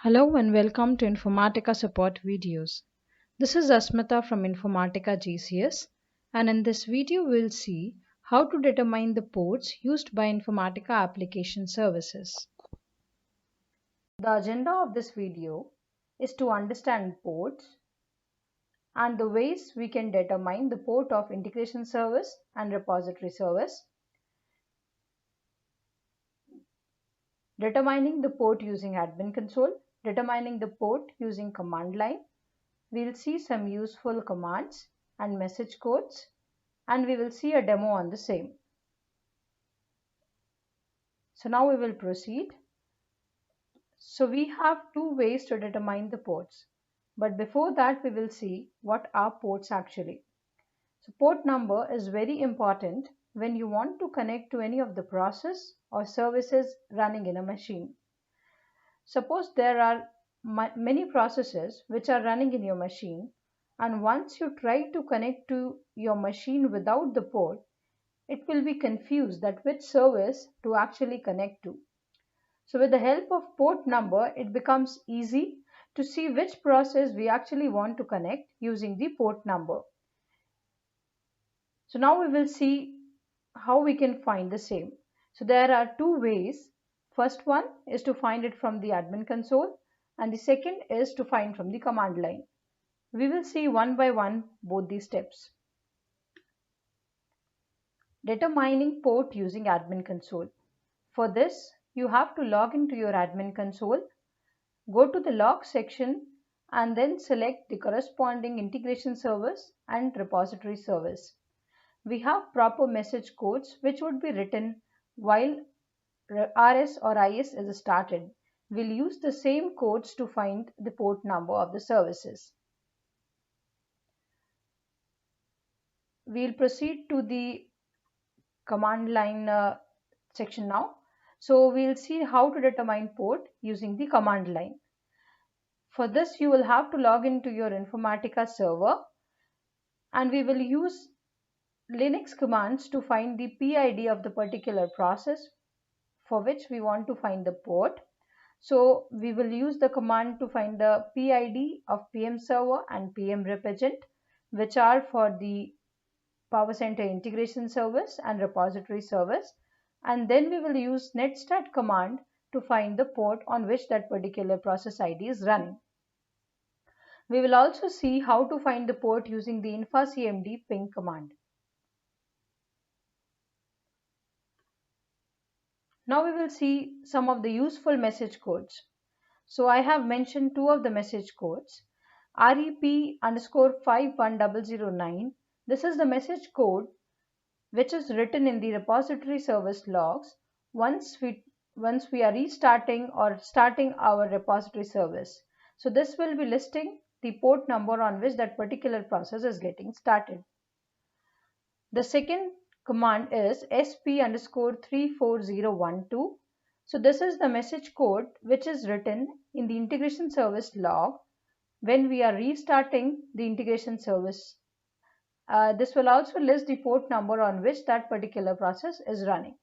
Hello and welcome to Informatica support videos. This is Asmita from Informatica GCS, and in this video we'll see how to determine the ports used by Informatica application services. The agenda of this video is to understand ports and the ways we can determine the port of integration service and repository service, determining the port using admin console, determining the port using command line. We'll see some useful commands and message codes, and we will see a demo on the same. So now we will proceed. So we have two ways to determine the ports, but before that we will see what are ports actually. So port number is very important when you want to connect to any of the process or services running in a machine. Suppose there are many processes which are running in your machine, and once you try to connect to your machine without the port, it will be confused that which service to actually connect to. So with the help of port number, it becomes easy to see which process we actually want to connect using the port number. So now we will see how we can find the same. So there are two ways. First one is to find it from the admin console, and the second is to find from the command line. We will see one by one both these steps. Determining port using admin console. For this, you have to log into your admin console, go to the log section, and then select the corresponding integration service and repository service. We have proper message codes which would be written while RS or IS is started. We'll use the same codes to find the port number of the services. We'll proceed to the command line section now. So we'll see how to determine port using the command line. For this, you will have to log into your Informatica server, and we will use Linux commands to find the PID of the particular process for which we want to find the port. So we will use the command to find the PID of PM server and PM rep agent, which are for the Power Center integration service and repository service. And then we will use netstat command to find the port on which that particular process ID is running. We will also see how to find the port using the infacmd ping command. Now we will see some of the useful message codes. So I have mentioned two of the message codes. REP_51009. This is the message code which is written in the repository service logs once we are restarting or starting our repository service. So this will be listing the port number on which that particular process is getting started. The second command is SP_34012. So this is the message code which is written in the integration service log when we are restarting the integration service. This will also list the port number on which that particular process is running.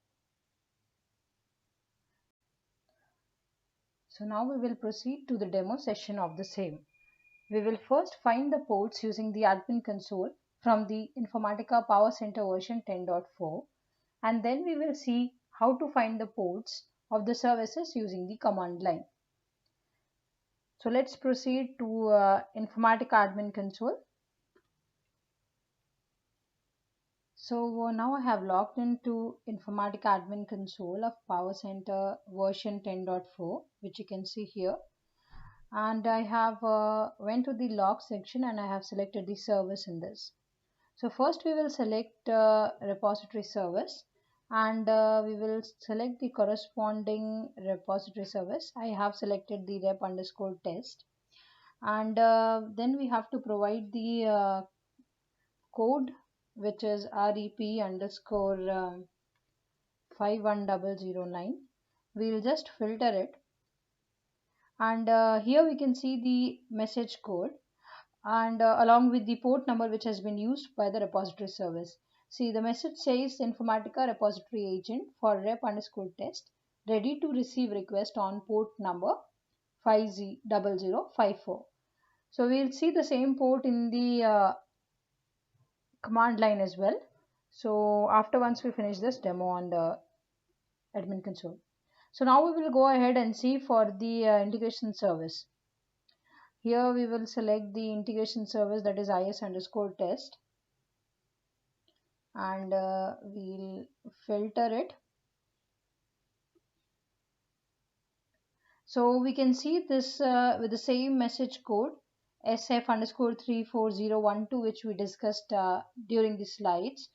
So now we will proceed to the demo session of the same. We will first find the ports using the admin console from the Informatica Power Center version 10.4, and then we will see how to find the ports of the services using the command line. So let's proceed to Informatica admin console. So now I have logged into Informatica admin console of Power Center version 10.4, which you can see here. And I have went to the log section and I have selected the service in this. So first we will select repository service, and we will select the corresponding repository service. I have selected the rep_test, and then we have to provide the code, which is REP_51009. We will just filter it, and here we can see the message code, and along with the port number which has been used by the repository service. See, the message says Informatica repository agent for rep_test ready to receive request on port number 0054. So we'll see the same port in the command line as well. So after once we finish this demo on the admin console. So now we will go ahead and see for the integration service. Here we will select the integration service, that is is_test, and we'll filter it. So we can see this with the same message code SF_34012, which we discussed during the slides.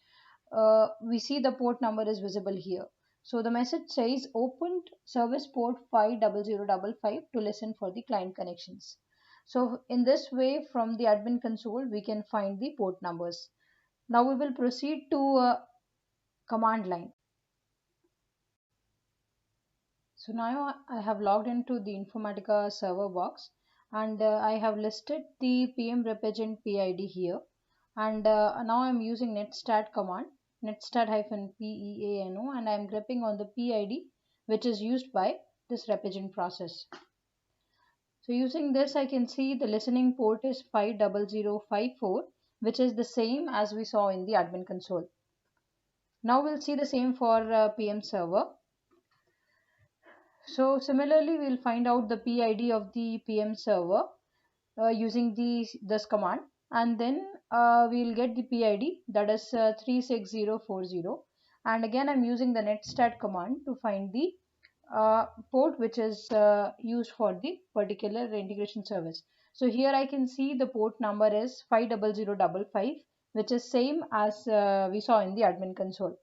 We see the port number is visible here. So the message says opened service port 50055 to listen for the client connections. So in this way, from the admin console, we can find the port numbers. Now we will proceed to command line. So now I have logged into the Informatica server box, and I have listed the PM represent PID here, and now I'm using netstat command, netstat-peano, and I'm grepping on the PID which is used by this represent process. So using this, I can see the listening port is 50054, which is the same as we saw in the admin console. Now we'll see the same for PM server. So similarly, we'll find out the PID of the PM server using this command, and then we'll get the PID, that is 36040, and again I'm using the netstat command to find the port which is used for the particular integration service. So here I can see the port number is 50055, which is same as we saw in the admin console.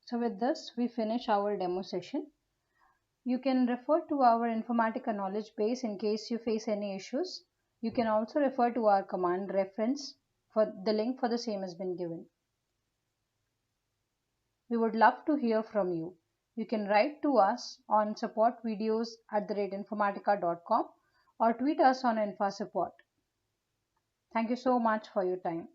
So with this, we finish our demo session. You can refer to our Informatica knowledge base in case you face any issues. You can also refer to our command reference, for the link for the same has been given. We would love to hear from you. You can write to us on supportvideos@informatica.com or tweet us on InfaSupport. Thank you so much for your time.